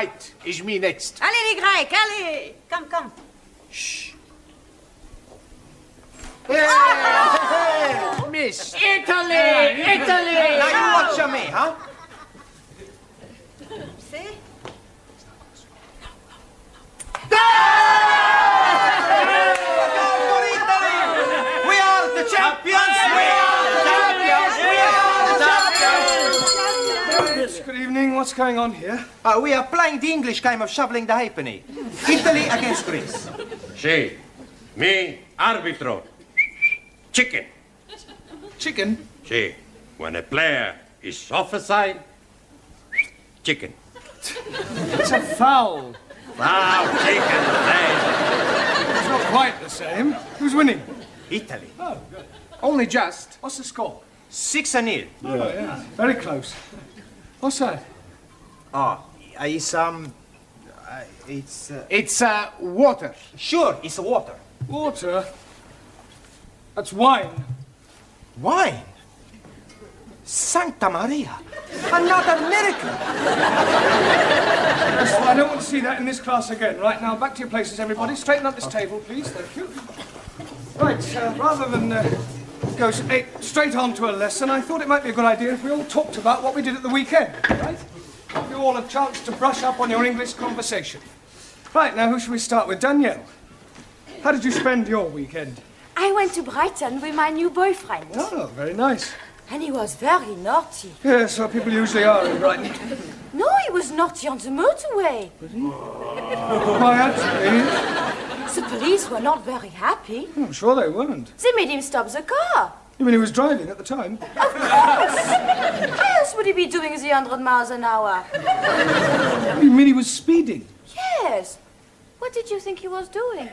Right, is me next. Allez les Grecs, allez. Come. Shh. Hey, miss. Italy! Now you watch me, huh? See? We are the champions! We are the champions! We are the champions! Good evening. What's going on here? We are playing the English game of shoveling the halfpenny. Italy against Greece. Sì, me arbitro. Chicken. Chicken? Sì, when a player is offside, chicken. It's a foul. Wow, chicken, play. It's not quite the same. Who's winning? Italy. Oh, good. Only just. What's the score? 6-0. Oh, yeah. Very close. What's that? It's water. Sure, it's water. Water? That's wine. Wine? Santa Maria. Another miracle. Yes, I don't want to see that in this class again. Right, now, back to your places, everybody. Straighten up this table, please. Thank you. Right, rather than go straight on to a lesson, I thought it might be a good idea if we all talked about what we did at the weekend, right? Give you all a chance to brush up on your English conversation. Right, now, who should we start with? Danielle, how did you spend your weekend? I went to Brighton with my new boyfriend. Oh, very nice. And he was very naughty. Yes, well, people usually are in Brighton. No, he was naughty on the motorway. Why, actually, The police were not very happy. I'm sure they weren't. They made him stop the car. You mean he was driving at the time? Of course! Why else would he be doing the 100 miles an hour? You mean he was speeding? Yes. What did you think he was doing?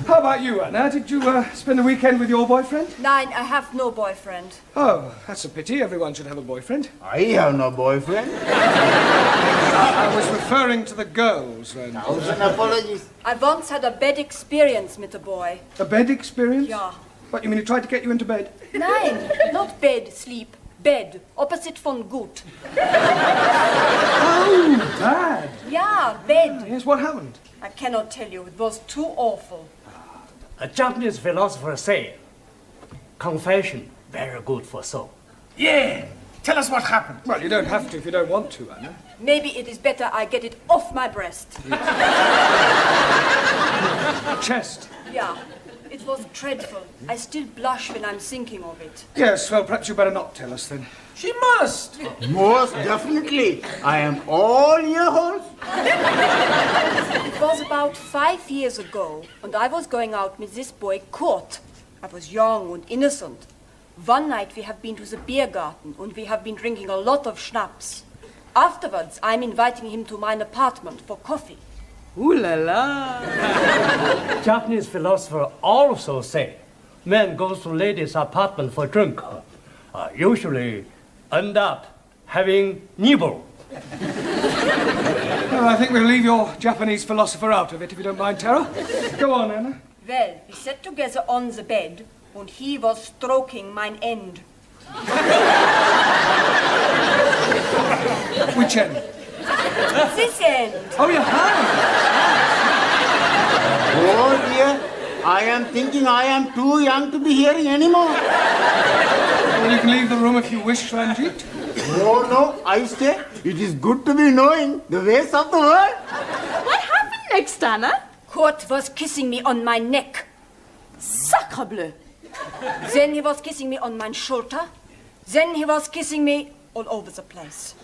How about you, Anna? Did you spend the weekend with your boyfriend? Nein, I have no boyfriend. Oh, that's a pity. Everyone should have a boyfriend. I have no boyfriend. I was referring to the girls, then. Thousand apologies. I once had a bad experience with a boy. A bed experience? Ja. What, you mean he tried to get you into bed? Nein, not bed, sleep. Bed, opposite von gut. Oh, bad. Ja, bed. Yes, what happened? I cannot tell you, it was too awful. A Japanese philosopher said, confession, very good for soul. Yeah. Tell us what happened. Well, you don't have to if you don't want to, Anna. Maybe it is better I get it off my breast. Chest. Yeah, it was dreadful. I still blush when I'm thinking of it. Yes, well, perhaps you better not tell us, then. She must. Most definitely. I am all yours. It was about 5 years ago, and I was going out with this boy, Kurt. I was young and innocent. One night we have been to the beer garden, and we have been drinking a lot of schnapps. Afterwards, I'm inviting him to my apartment for coffee. Ooh la la! Japanese philosopher also say, man goes to lady's apartment for drink. Usually end up having nibble. Well, I think we'll leave your Japanese philosopher out of it, if you don't mind, Tara. Go on, Anna. Well, we sat together on the bed, and he was stroking mine end. Which end? This end. Oh, your hand. Oh dear. I am thinking I am too young to be hearing anymore. Well, you can leave the room if you wish, Ranjit. No, I stay. It is good to be knowing the ways of the world. What happened next, Anna? Kurt was kissing me on my neck. Sacre bleu! Then he was kissing me on my shoulder. Then he was kissing me all over the place.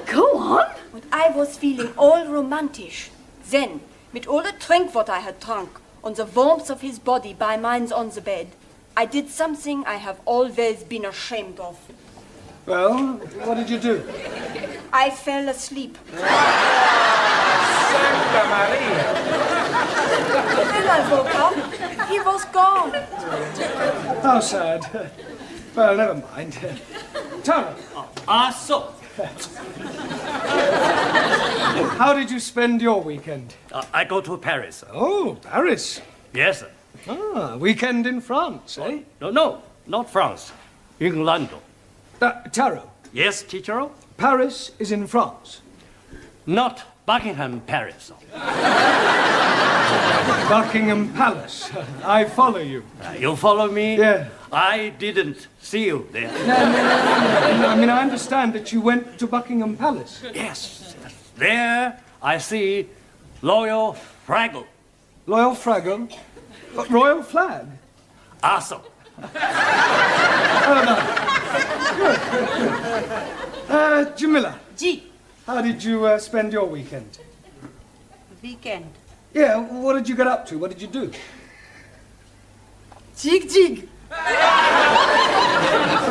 Go on. And I was feeling all romantisch. Then, with all the drink what I had drunk, on the warmth of his body by mine on the bed, I did something I have always been ashamed of. Well, what did you do? I fell asleep. Santa Maria. When I woke up, he was gone. How sad. Well, never mind. Tara, So, how did you spend your weekend? I go to Paris. Oh, Paris. Yes, sir. Ah, weekend in France, eh? No, not France. England. Taro, Yes, teacher? Paris is in France. not Buckingham Palace. Buckingham Palace. I follow you. You follow me? Yeah. I didn't see you there. No, I mean, I understand that you went to Buckingham Palace. Yes. There I see Loyal Fraggle. Loyal Fraggle. Royal flag. Awesome. Jamila, G. how did you spend your weekend? Weekend. Yeah, what did you get up to? What did you do? Jig jig.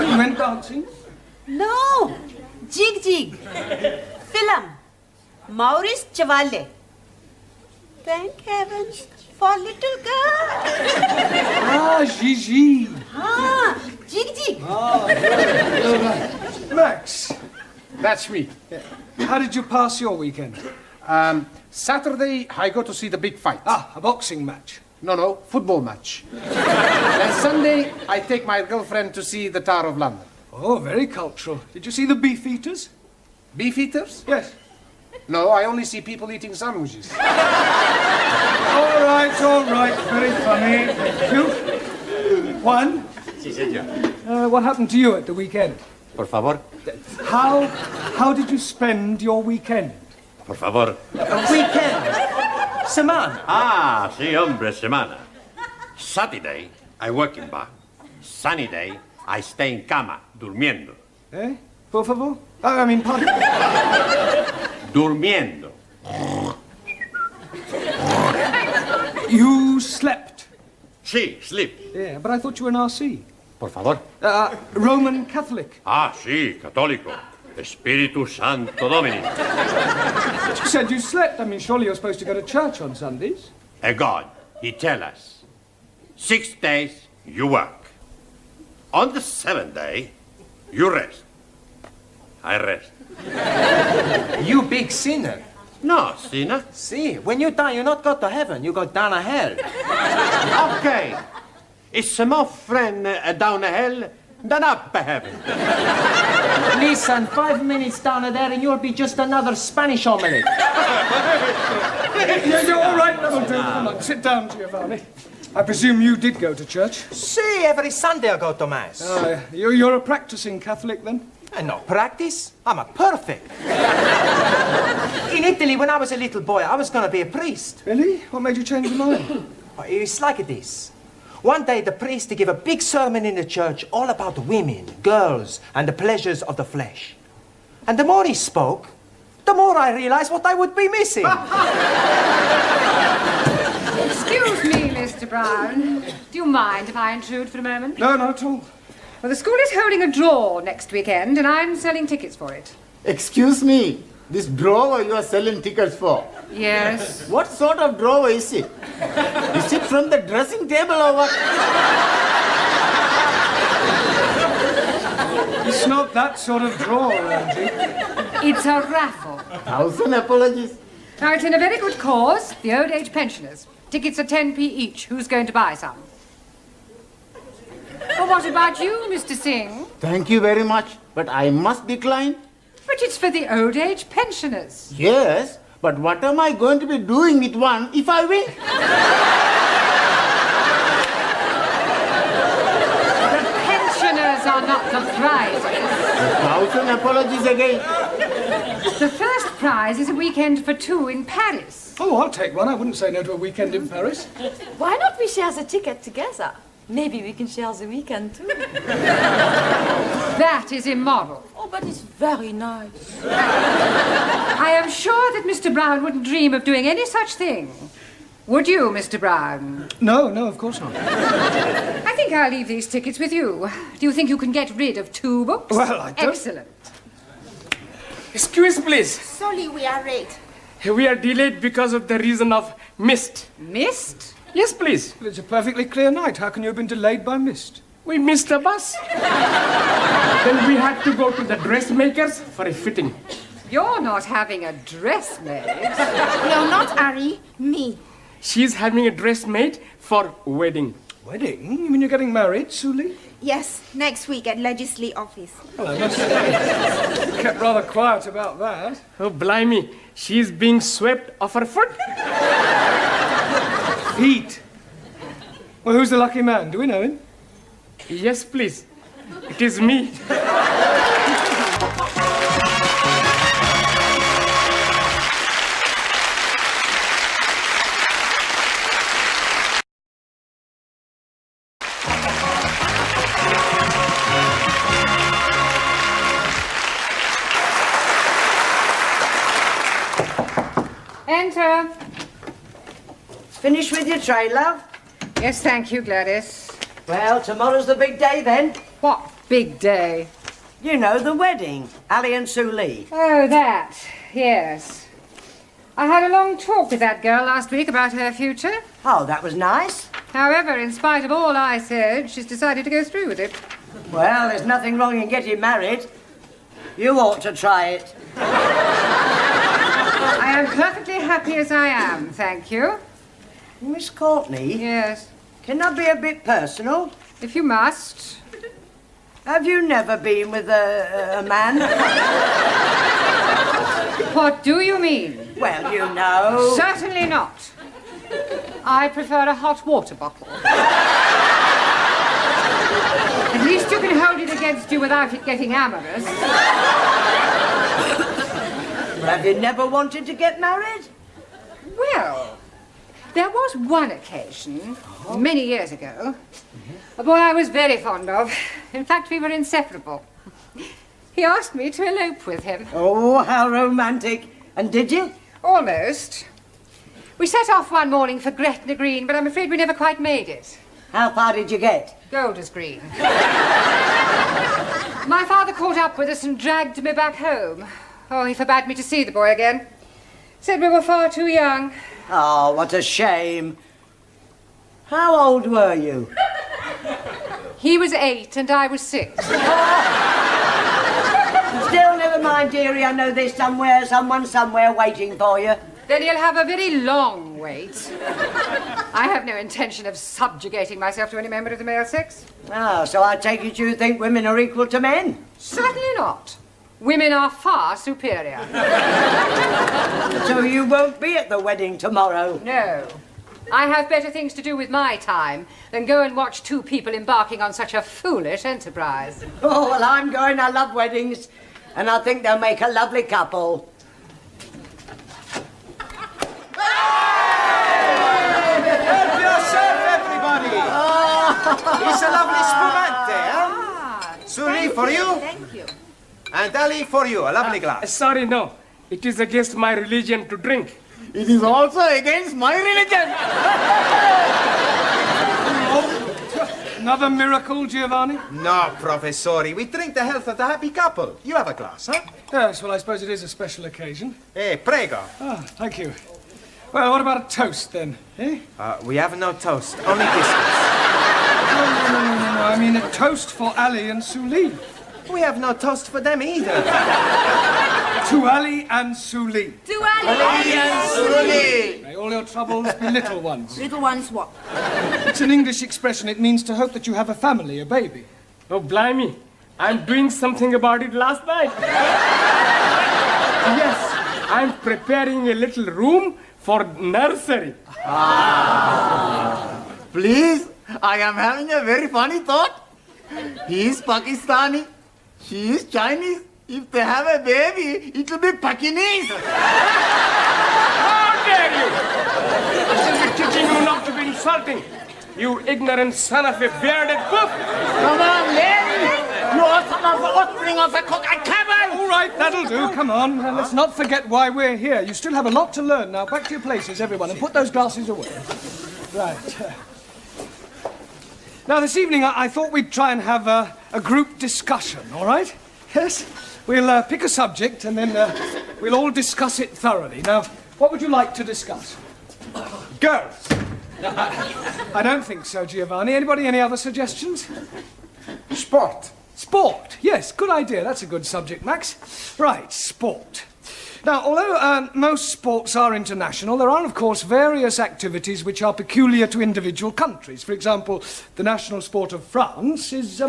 You went dancing? No. Jig jig. Film. Maurice Chevalier. Thank heavens for little girl. Ah, Gigi. Ah, jig jig. Max, That's me. how did you pass your weekend? Saturday, I go to see the big fight. Ah, a boxing match. No, football match. And Sunday, I take my girlfriend to see the Tower of London. Oh, very cultural. Did you see the beef eaters? Beef eaters? Yes. No, I only see people eating sandwiches. All right. Very funny. Thank you. Juan, Sí, señor. what happened to you at the weekend? Por favor. How did you spend your weekend? Por favor. Weekend. Semana. Ah, sí, hombre, semana. Saturday, I work in bar. Sunny day, I stay in cama, durmiendo. Eh? Por favor? I mean, pardon? Durmiendo. You slept. Sí, sleep. Yeah, but I thought you were an RC. Por favor. Roman Catholic. Ah, sí, católico. Espíritu Santo Domini. You said you slept. I mean, surely you're supposed to go to church on Sundays. A God, he tell us, 6 days you work. On the 7th day, you rest. I rest. You big sinner. No, sinner. See, when you die, you not go to heaven, you go down to hell. Okay. It's more friend down the hell than up heaven. Listen, 5 minutes down there and you'll be just another Spanish omelette. You're all right, that'll do. Come on, sit down, Giovanni. I presume you did go to church. See, every Sunday I go to Mass. You're a practicing Catholic, then? And no practice, I'm a perfect. In Italy, when I was a little boy, I was going to be a priest. Really? What made you change your mind? It's like this. One day, the priest gave a big sermon in the church all about women, girls, and the pleasures of the flesh. And the more he spoke, the more I realized what I would be missing. Excuse me, Mr. Brown. Do you mind if I intrude for a moment? No, not at all. Well, the school is holding a draw next weekend, and I'm selling tickets for it. Excuse me, this drawer you are selling tickets for? Yes. What sort of drawer is it? Is it from the dressing table or what? It's not that sort of drawer, Angie. It's a raffle. 1,000 apologies. Now, it's in a very good cause, the old age pensioners. Tickets are 10p each. Who's going to buy some? Well, what about you, Mr. Singh? Thank you very much, but I must decline. But it's for the old age pensioners. Yes, but what am I going to be doing with one if I win? The pensioners are not the prizes. 1,000 apologies again. The first prize is a weekend for 2 in Paris. Oh, I'll take one. I wouldn't say no to a weekend in Paris. Why not we share the ticket together? Maybe we can share the weekend too. That is immoral. Oh, but it's very nice. I am sure that Mr. Brown wouldn't dream of doing any such thing. Would you, Mr. Brown? No, of course not. I think I'll leave these tickets with you. Do you think you can get rid of 2 books? Well, I don't... Excellent. Excuse, please. Sorry, we are late. We are delayed because of the reason of mist. Mist? Yes, please. Well, it's a perfectly clear night. How can you have been delayed by mist? We missed the bus. Then we had to go to the dressmakers for a fitting. You're not having a dress made. You're not Ari, me. She's having a dress made for wedding. Wedding? You mean you're getting married, Suli? Yes, next week at Legislate office. Well, I must say, kept rather quiet about that. Oh, blimey. She's being swept off her foot. Feet. Well, who's the lucky man? Do we know him? Yes, please. It is me. Enter. Finished with your tray, love? Yes, thank you, Gladys. Well, tomorrow's the big day then. What big day? You know, the wedding. Ali and Sue Lee. Oh, that. Yes. I had a long talk with that girl last week about her future. Oh, that was nice. However, in spite of all I said, she's decided to go through with it. Well, there's nothing wrong in getting married. You ought to try it. I am perfectly happy as I am, thank you. Miss Courtney? Yes. Can I be a bit personal? If you must. Have you never been with a man? What do you mean? Well, you know. Certainly not. I prefer a hot water bottle. At least you can hold it against you without it getting amorous. Have you never wanted to get married? Well, there was one occasion, many years ago, a boy I was very fond of. In fact, we were inseparable. He asked me to elope with him. Oh, how romantic. And did you? Almost. We set off one morning for Gretna Green, but I'm afraid we never quite made it. How far did you get? Golders Green. My father caught up with us and dragged me back home. Oh, he forbade me to see the boy again. Said we were far too young. Oh, what a shame. How old were you? He was 8 and I was 6. Still, never mind, dearie. I know there's someone somewhere waiting for you. Then you'll have a very long wait. I have no intention of subjugating myself to any member of the male sex. Oh, so I take it you think women are equal to men? Certainly not. Women are far superior. So you won't be at the wedding tomorrow? No. I have better things to do with my time than go and watch two people embarking on such a foolish enterprise. Oh, well, I'm going. I love weddings. And I think they'll make a lovely couple. Help yourself, everybody! It's a lovely spumante, huh? Suli, for you. Thank you. And Ali, for you, a lovely glass. Sorry, no. It is against my religion to drink. It is also against my religion. Another miracle, Giovanni? No, Professori. We drink the health of the happy couple. You have a glass, huh? Yes, well, I suppose it is a special occasion. Prego. Ah, thank you. Well, what about a toast, then? Eh? We have no toast, only biscuits. No. I mean a toast for Ali and Suli. We have no toast for them either. To Ali and Suli. To Ali and Suli. May all your troubles be little ones. Little ones what? It's an English expression. It means to hope that you have a family, a baby. Oh, blimey. I'm doing something about it last night. Yes, I'm preparing a little room for nursery. Please, I am having a very funny thought. He is Pakistani. She is Chinese. If they have a baby, it will be Pakinese. How dare you! I shall be teaching you not to be insulting. You ignorant son of a bearded cook. Come on, Larry. You are son of the offspring of a cook at cabin. All right, that'll do. Come on. Let's not forget why we're here. You still have a lot to learn. Now, back to your places, everyone, and put those glasses away. Right. Now, this evening, I thought we'd try and have a group discussion, all right? Yes? We'll pick a subject, and then we'll all discuss it thoroughly. Now, what would you like to discuss? Girls. I don't think so, Giovanni. Anybody, any other suggestions? Sport. Sport. Yes, good idea. That's a good subject, Max. Right, sport. Now, although most sports are international, there are, of course, various activities which are peculiar to individual countries. For example, the national sport of France is...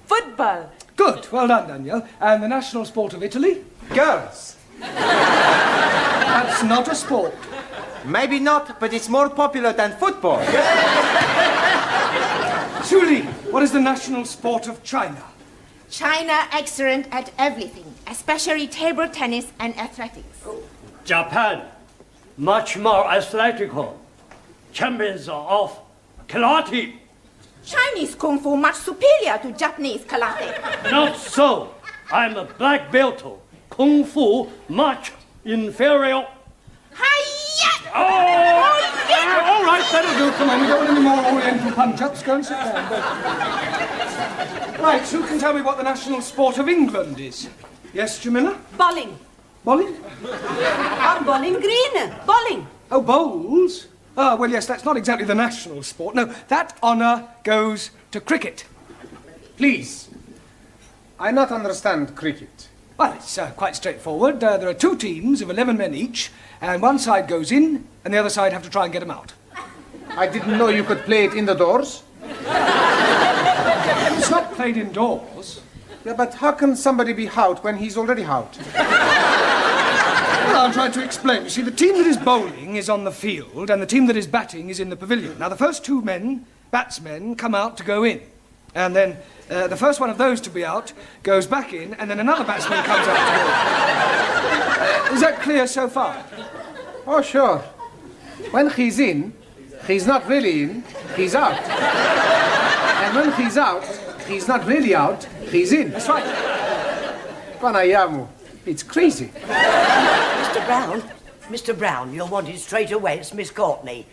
Football. Good. Well done, Danielle. And the national sport of Italy? Girls. That's not a sport. Maybe not, but it's more popular than football. Suli, what is the national sport of China? China excellent at everything, especially table tennis and athletics. Japan, much more athletical. Champions of karate. Chinese kung fu much superior to Japanese karate. Not so. I'm a black belt. Kung fu much inferior. Hiya! All right, that'll do. Come on, we don't want any more Oriental punch-ups. Go and sit down. Right, who can tell me what the national sport of England is? Yes, Jamila? Bowling. Bowling? Bowling green. Bowling. Oh, bowls? Ah, well, yes, that's not exactly the national sport. No, that honour goes to cricket. Please. I not understand cricket. Well, it's quite straightforward. There are two teams of 11 men each, and one side goes in, and the other side have to try and get them out. I didn't know you could play it indoors. It's not played indoors. Yeah, but how can somebody be out when he's already out? Well, I'm trying to explain. You see, the team that is bowling is on the field, and the team that is batting is in the pavilion. Now, the first two men, batsmen, come out to go in. And then the first one of those to be out goes back in, and then another batsman comes out to go in. Is that clear so far? Oh, sure. When he's in, he's not really in, he's out. And when he's out, he's not really out, he's in. That's right. Panayamu, it's crazy. Mr. Brown, you're wanted straight away. It's Miss Courtney.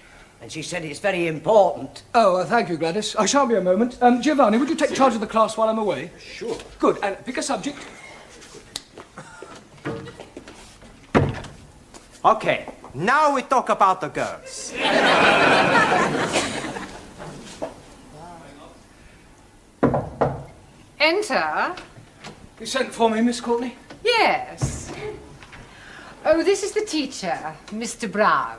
And she said it's very important. Oh, thank you, Gladys. I shan't be a moment. Giovanni, would you take charge of the class while I'm away? Sure. Good. And pick a subject. Okay, now we talk about the girls. Enter. You sent for me, Miss Courtney? Yes. Oh, this is the teacher, Mr. Brown.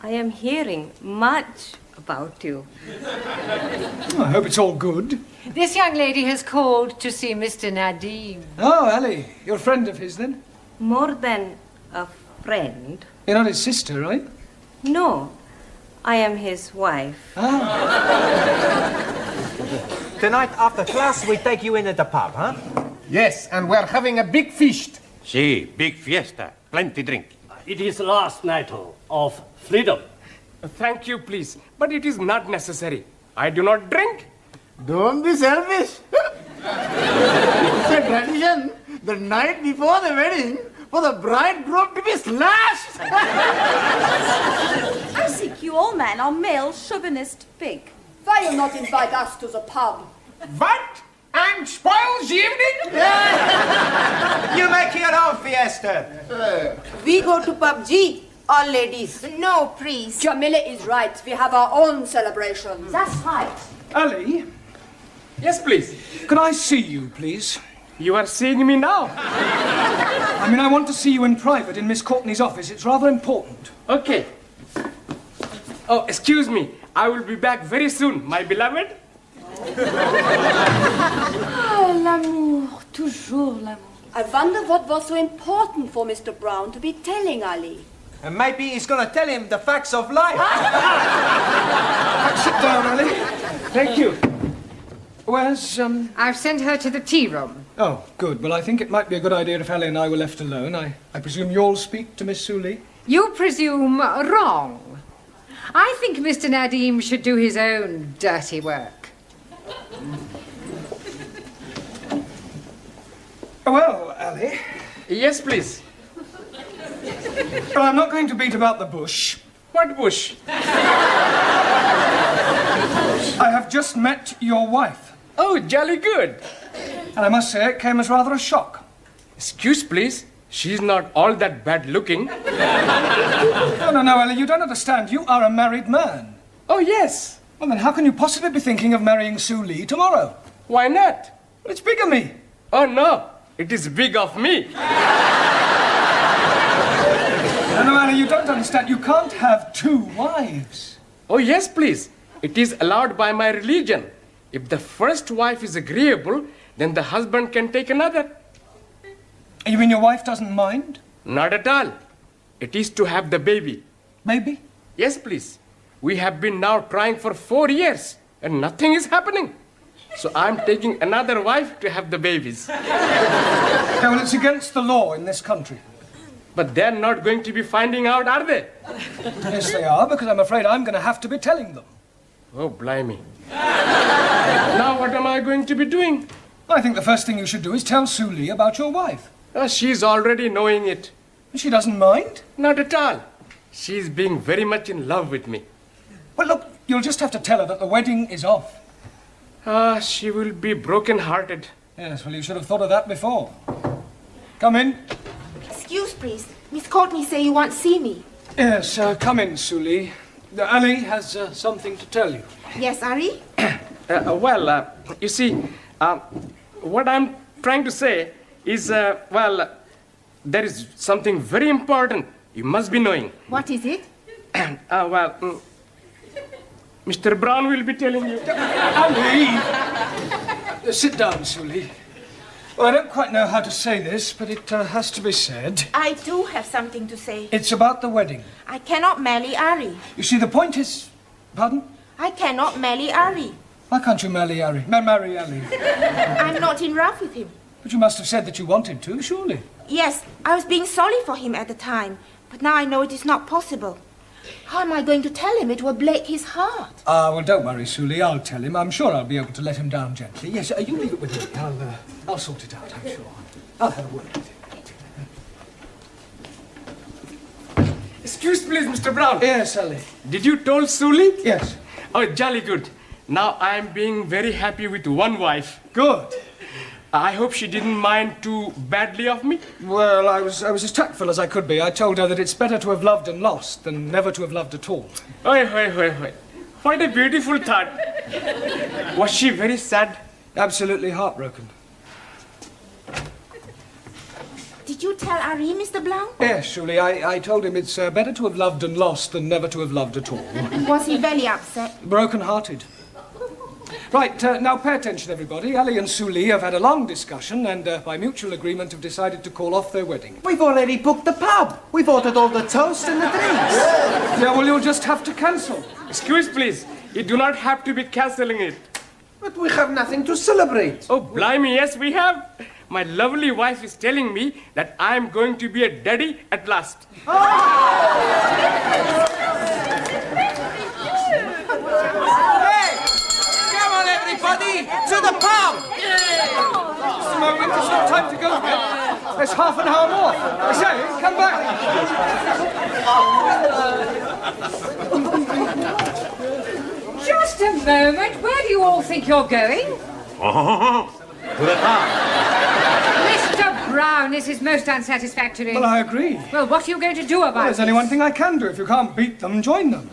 I am hearing much about you. Oh, I hope it's all good. This young lady has called to see Mr. Nadim. Oh, Ali, you're a friend of his, then? More than a friend. You're not his sister, right? No, I am his wife. Tonight, after class, we take you in at the pub, huh? Yes, and we're having a big feast. Si, big fiesta. Plenty drink. It is last night of freedom. Thank you, please. But it is not necessary. I do not drink. Don't be selfish. It's a tradition the night before the wedding for the bridegroom to be slashed. I think you all men are male chauvinist pig. Why you not invite us to the pub? What? And spoils the evening? You make your own fiesta. We go to PUBG, all ladies. No, please. Jamila is right. We have our own celebrations. That's right. Ali, Yes, please. can I see you, please? You are seeing me now. I mean, I want to see you in private in Miss Courtney's office. It's rather important. Okay. Oh, excuse me. I will be back very soon, my beloved. Ah, l'amour, toujours l'amour. I wonder what was so important for Mr. Brown to be telling Ali. And maybe he's going to tell him the facts of life. Sit down, Ali. Thank you. Where's, I've sent her to the tea room. Oh, good. Well, I think it might be a good idea if Ali and I were left alone. I presume you'll speak to Miss Suli? You presume wrong. I think Mr. Nadim should do his own dirty work. Well, Ali, Yes, please. well, I'm not going to beat about the bush. What bush? I have just met your wife, Oh, jolly good. and I must say it came as rather a shock. Excuse, please. She's not all that bad looking. No, Ali, you don't understand. You are a married man. Oh, yes. Well, then how can you possibly be thinking of marrying Sue Lee tomorrow? Why not? Well, it's bigamy. Oh, no. It is big of me. No, Anna, you don't understand. You can't have 2 wives. Oh, yes, please. It is allowed by my religion. If the first wife is agreeable, then the husband can take another. You mean your wife doesn't mind? Not at all. It is to have the baby. Maybe? Yes, please. We have been now trying for 4 years, and nothing is happening. So I'm taking another wife to have the babies. Yeah, well, it's against the law in this country. But they're not going to be finding out, are they? Yes, they are, because I'm afraid I'm going to have to be telling them. Oh, blimey. Now what am I going to be doing? I think the first thing you should do is tell Suli about your wife. She's already knowing it. She doesn't mind? Not at all. She's being very much in love with me. Well, look, you'll just have to tell her that the wedding is off. She will be broken-hearted. Yes, well, you should have thought of that before. Come in. Excuse, please. Miss Courtney say you want to see me. Yes, come in, Suli. Ali has something to tell you. Yes, Ari? You see, what I'm trying to say is, there is something very important you must be knowing. What is it? Mr. Brown will be telling you. Ali! Sit down, Suli. Well, I don't quite know how to say this, but it has to be said. I do have something to say. It's about the wedding. I cannot marry Ari. You see, the point is... Pardon? I cannot marry Ari. Why can't you marry Ali? Marry Ali? I'm not in love with him. But you must have said that you wanted to, surely. Yes, I was being sorry for him at the time, but now I know it is not possible. How am I going to tell him? It will break his heart. Well, don't worry, Suli. I'll tell him. I'm sure I'll be able to let him down gently. Yes, you leave it with me. I'll sort it out, I'm sure. I'll have a word with him. Excuse, please, Mr. Brown. Yes, Ali. Did you told Suli? Yes. Oh, jolly good. Now I'm being very happy with one wife. Good. I hope she didn't mind too badly of me. Well, I was as tactful as I could be. I told her that it's better to have loved and lost than never to have loved at all. Oi. What a beautiful thought. Was she very sad? Absolutely heartbroken. Did you tell Ari, Mr. Blount? Yes, Suli. I told him it's better to have loved and lost than never to have loved at all. Was he very upset? Broken-hearted. Right, now pay attention, everybody. Ali and Suli have had a long discussion and, by mutual agreement, have decided to call off their wedding. We've already booked the pub. We've ordered all the toast and the drinks. Yeah, well, you'll just have to cancel. Excuse, please. You do not have to be cancelling it. But we have nothing to celebrate. Oh, blimey, yes, we have. My lovely wife is telling me that I'm going to be a daddy at last. Everybody, to the pub! Just a moment, it's not time to go yet. There's half an hour more. I say, come back. Just a moment. Where do you all think you're going? To the pub. Mr. Brown, this is most unsatisfactory. Well, I agree. Well, what are you going to do about it? There's only one thing I can do. If you can't beat them, join them.